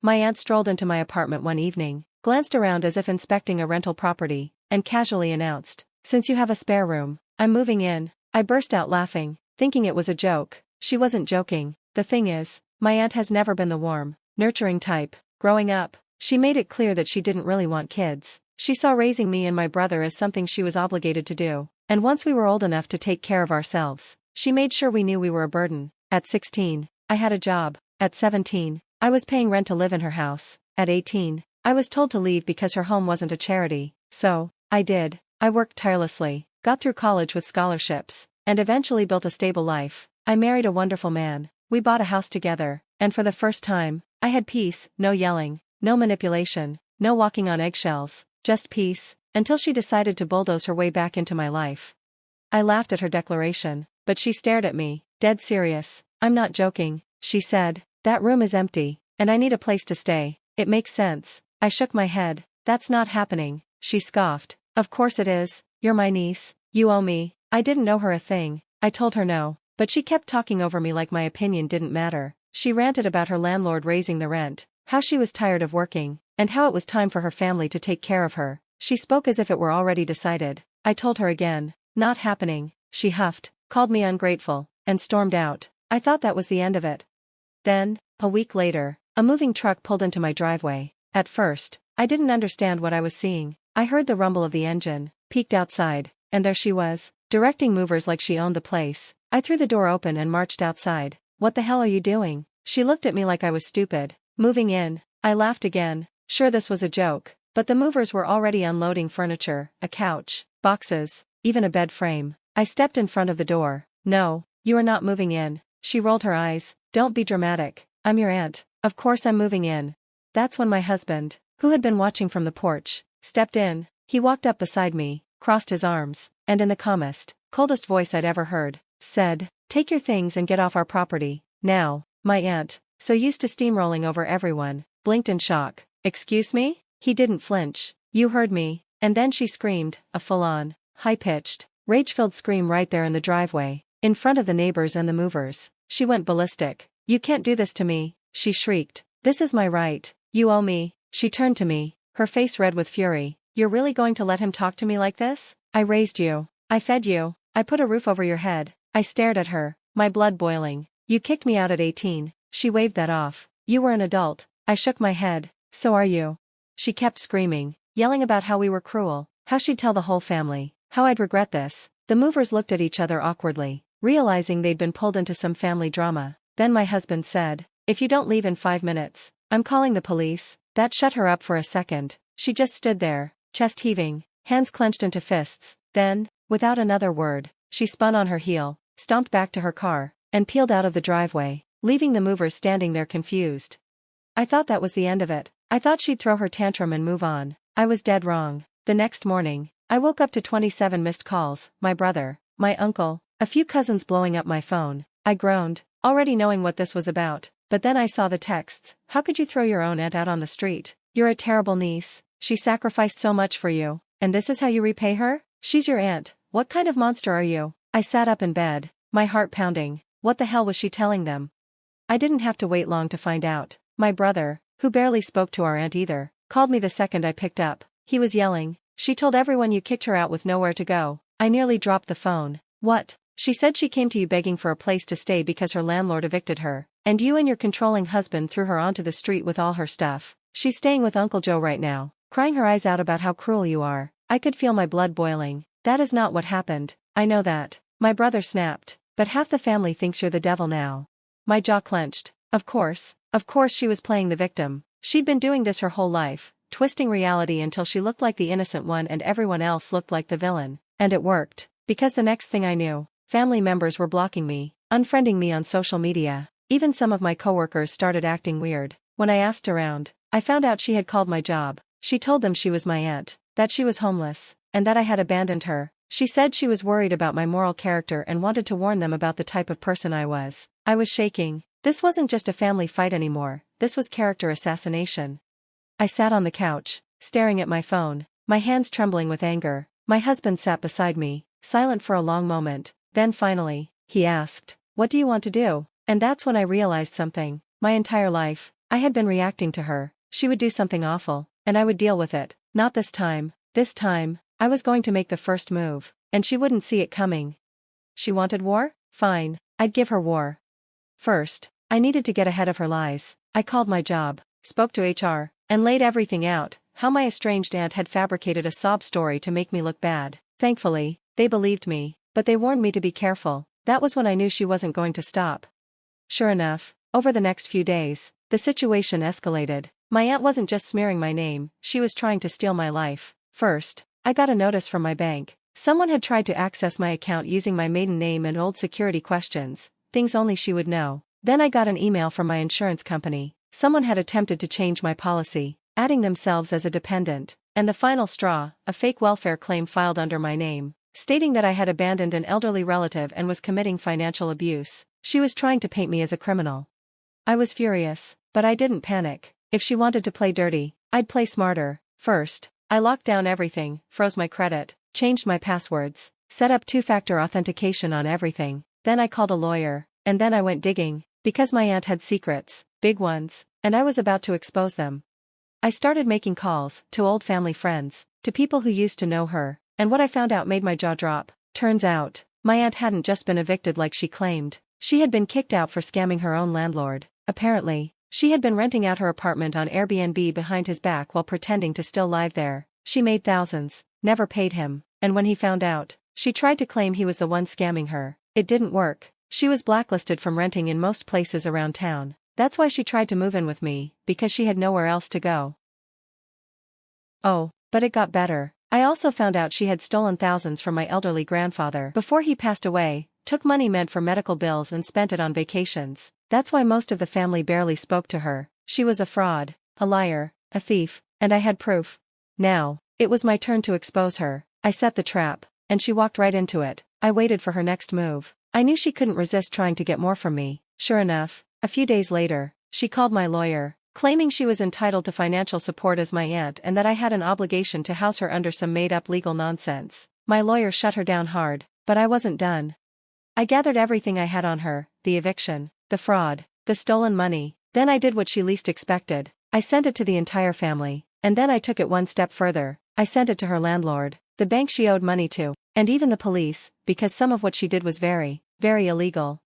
My aunt strolled into my apartment one evening, glanced around as if inspecting a rental property, and casually announced, "Since you have a spare room, I'm moving in." I burst out laughing, thinking it was a joke. She wasn't joking. The thing is, my aunt has never been the warm, nurturing type. Growing up, she made it clear that she didn't really want kids. She saw raising me and my brother as something she was obligated to do, and once we were old enough to take care of ourselves, she made sure we knew we were a burden. At 16, I had a job. At 17, I was paying rent to live in her house. At 18, I was told to leave because her home wasn't a charity. So, I did. I worked tirelessly, got through college with scholarships, and eventually built a stable life. I married a wonderful man. We bought a house together, and for the first time, I had peace. No yelling, no manipulation, no walking on eggshells, just peace, until she decided to bulldoze her way back into my life. I laughed at her declaration, but she stared at me, dead serious. "I'm not joking," she said. "That room is empty, and I need a place to stay." "It makes sense." I shook my head. "That's not happening," she scoffed. "Of course it is. You're my niece. You owe me." I didn't know her a thing. I told her no, but she kept talking over me like my opinion didn't matter. She ranted about her landlord raising the rent, how she was tired of working, and how it was time for her family to take care of her. She spoke as if it were already decided. I told her again. "Not happening." She huffed, called me ungrateful, and stormed out. I thought that was the end of it. Then, a week later, a moving truck pulled into my driveway. At first, I didn't understand what I was seeing. I heard the rumble of the engine, peeked outside, and there she was, directing movers like she owned the place. I threw the door open and marched outside. "What the hell are you doing?" She looked at me like I was stupid. "Moving in." I laughed again, sure this was a joke, but the movers were already unloading furniture, a couch, boxes, even a bed frame. I stepped in front of the door. "No, you are not moving in." She rolled her eyes. "Don't be dramatic. I'm your aunt. Of course I'm moving in." That's when my husband, who had been watching from the porch, stepped in. He walked up beside me, crossed his arms, and in the calmest, coldest voice I'd ever heard, said, "Take your things and get off our property, now." My aunt, so used to steamrolling over everyone, blinked in shock. "Excuse me?" He didn't flinch. "You heard me." And then she screamed, a full-on, high-pitched, rage-filled scream right there in the driveway, in front of the neighbors and the movers. She went ballistic. "You can't do this to me," she shrieked. "This is my right. You owe me." She turned to me, her face red with fury. "You're really going to let him talk to me like this? I raised you. I fed you. I put a roof over your head." I stared at her, my blood boiling. "You kicked me out at 18. She waved that off. "You were an adult." I shook my head. "So are you." She kept screaming, yelling about how we were cruel, how she'd tell the whole family, how I'd regret this. The movers looked at each other awkwardly, realizing they'd been pulled into some family drama. Then my husband said, "If you don't leave in 5 minutes, I'm calling the police." That shut her up for a second. She just stood there, chest heaving, hands clenched into fists. Then, without another word, she spun on her heel, stomped back to her car, and peeled out of the driveway, leaving the movers standing there confused. I thought that was the end of it. I thought she'd throw her tantrum and move on. I was dead wrong. The next morning, I woke up to 27 missed calls, my brother, my uncle, a few cousins blowing up my phone. I groaned, already knowing what this was about, but then I saw the texts. "How could you throw your own aunt out on the street? You're a terrible niece. She sacrificed so much for you, and this is how you repay her? She's your aunt. What kind of monster are you?" I sat up in bed, my heart pounding. What the hell was she telling them? I didn't have to wait long to find out. My brother, who barely spoke to our aunt either, called me the second I picked up. He was yelling, "She told everyone you kicked her out with nowhere to go." I nearly dropped the phone. "What?" "She said she came to you begging for a place to stay because her landlord evicted her, and you and your controlling husband threw her onto the street with all her stuff. She's staying with Uncle Joe right now, crying her eyes out about how cruel you are." I could feel my blood boiling. "That is not what happened. I know that." My brother snapped. "But half the family thinks you're the devil now." My jaw clenched. Of course she was playing the victim. She'd been doing this her whole life, twisting reality until she looked like the innocent one and everyone else looked like the villain. And it worked, because the next thing I knew, family members were blocking me, unfriending me on social media. Even some of my coworkers started acting weird. When I asked around, I found out she had called my job. She told them she was my aunt, that she was homeless, and that I had abandoned her. She said she was worried about my moral character and wanted to warn them about the type of person I was. I was shaking. This wasn't just a family fight anymore, this was character assassination. I sat on the couch, staring at my phone, my hands trembling with anger. My husband sat beside me, silent for a long moment. Then finally, he asked, "What do you want to do?" And that's when I realized something. My entire life, I had been reacting to her. She would do something awful, and I would deal with it. Not this time. This time, I was going to make the first move, and she wouldn't see it coming. She wanted war? Fine, I'd give her war. First, I needed to get ahead of her lies. I called my job, spoke to HR, and laid everything out, how my estranged aunt had fabricated a sob story to make me look bad. Thankfully, they believed me, but they warned me to be careful. That was when I knew she wasn't going to stop. Sure enough, over the next few days, the situation escalated. My aunt wasn't just smearing my name, she was trying to steal my life. First, I got a notice from my bank. Someone had tried to access my account using my maiden name and old security questions, things only she would know. Then I got an email from my insurance company. Someone had attempted to change my policy, adding themselves as a dependent. And the final straw, a fake welfare claim filed under my name, stating that I had abandoned an elderly relative and was committing financial abuse. She was trying to paint me as a criminal. I was furious, but I didn't panic. If she wanted to play dirty, I'd play smarter. First, I locked down everything, froze my credit, changed my passwords, set up two-factor authentication on everything. Then I called a lawyer, and then I went digging, because my aunt had secrets, big ones, and I was about to expose them. I started making calls to old family friends, to people who used to know her, and what I found out made my jaw drop. Turns out, my aunt hadn't just been evicted like she claimed. She had been kicked out for scamming her own landlord. Apparently, she had been renting out her apartment on Airbnb behind his back while pretending to still live there. She made thousands, never paid him, and when he found out, she tried to claim he was the one scamming her. It didn't work. She was blacklisted from renting in most places around town. That's why she tried to move in with me, because she had nowhere else to go. Oh, but it got better. I also found out she had stolen thousands from my elderly grandfather before he passed away, took money meant for medical bills and spent it on vacations. That's why most of the family barely spoke to her. She was a fraud, a liar, a thief, and I had proof. Now, it was my turn to expose her. I set the trap, and she walked right into it. I waited for her next move. I knew she couldn't resist trying to get more from me. Sure enough, a few days later, she called my lawyer, claiming she was entitled to financial support as my aunt and that I had an obligation to house her under some made-up legal nonsense. My lawyer shut her down hard, but I wasn't done. I gathered everything I had on her, the eviction, the fraud, the stolen money. Then I did what she least expected. I sent it to the entire family, and then I took it one step further. I sent it to her landlord, the bank she owed money to, and even the police, because some of what she did was very, very illegal.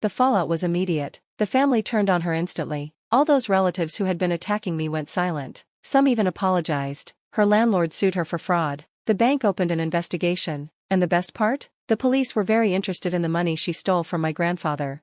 The fallout was immediate. The family turned on her instantly. All those relatives who had been attacking me went silent. Some even apologized. Her landlord sued her for fraud. The bank opened an investigation. And the best part? The police were very interested in the money she stole from my grandfather.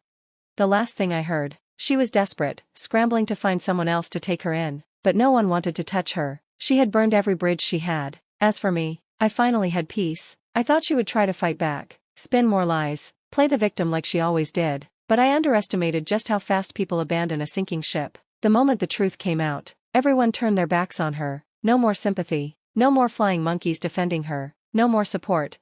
The last thing I heard, she was desperate, scrambling to find someone else to take her in. But no one wanted to touch her. She had burned every bridge she had. As for me, I finally had peace. I thought she would try to fight back, spin more lies, play the victim like she always did. But I underestimated just how fast people abandon a sinking ship. The moment the truth came out, everyone turned their backs on her. No more sympathy, no more flying monkeys defending her, no more support.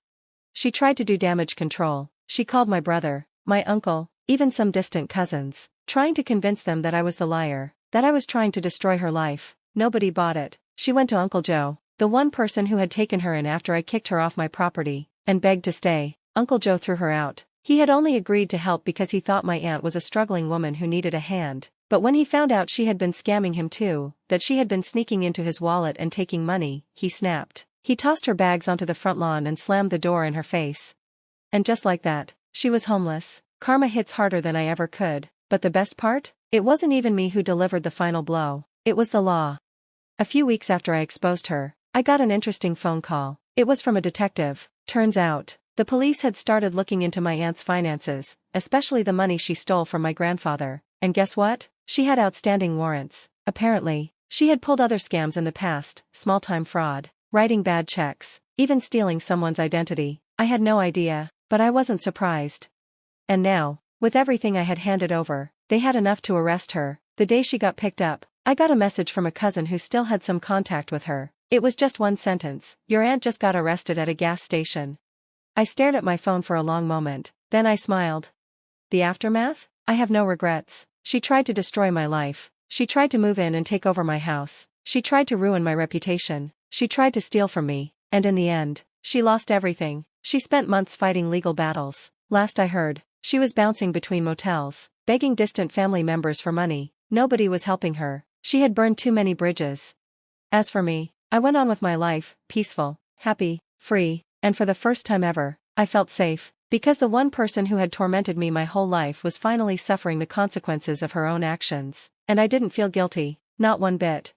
She tried to do damage control. She called my brother, my uncle, even some distant cousins, trying to convince them that I was the liar, that I was trying to destroy her life. Nobody bought it. She went to Uncle Joe, the one person who had taken her in after I kicked her off my property, and begged to stay. Uncle Joe threw her out. He had only agreed to help because he thought my aunt was a struggling woman who needed a hand. But when he found out she had been scamming him too, that she had been sneaking into his wallet and taking money, he snapped. He tossed her bags onto the front lawn and slammed the door in her face. And just like that, she was homeless. Karma hits harder than I ever could. But the best part? It wasn't even me who delivered the final blow. It was the law. A few weeks after I exposed her, I got an interesting phone call. It was from a detective. Turns out, the police had started looking into my aunt's finances, especially the money she stole from my grandfather. And guess what? She had outstanding warrants. Apparently, she had pulled other scams in the past, small-time fraud, writing bad checks, even stealing someone's identity. I had no idea, but I wasn't surprised. And now, with everything I had handed over, they had enough to arrest her. The day she got picked up, I got a message from a cousin who still had some contact with her. It was just one sentence: "Your aunt just got arrested at a gas station." I stared at my phone for a long moment, then I smiled. The aftermath? I have no regrets. She tried to destroy my life. She tried to move in and take over my house. She tried to ruin my reputation. She tried to steal from me. And in the end, she lost everything. She spent months fighting legal battles. Last I heard, she was bouncing between motels, begging distant family members for money. Nobody was helping her. She had burned too many bridges. As for me, I went on with my life, peaceful, happy, free, and for the first time ever, I felt safe, because the one person who had tormented me my whole life was finally suffering the consequences of her own actions, and I didn't feel guilty, not one bit.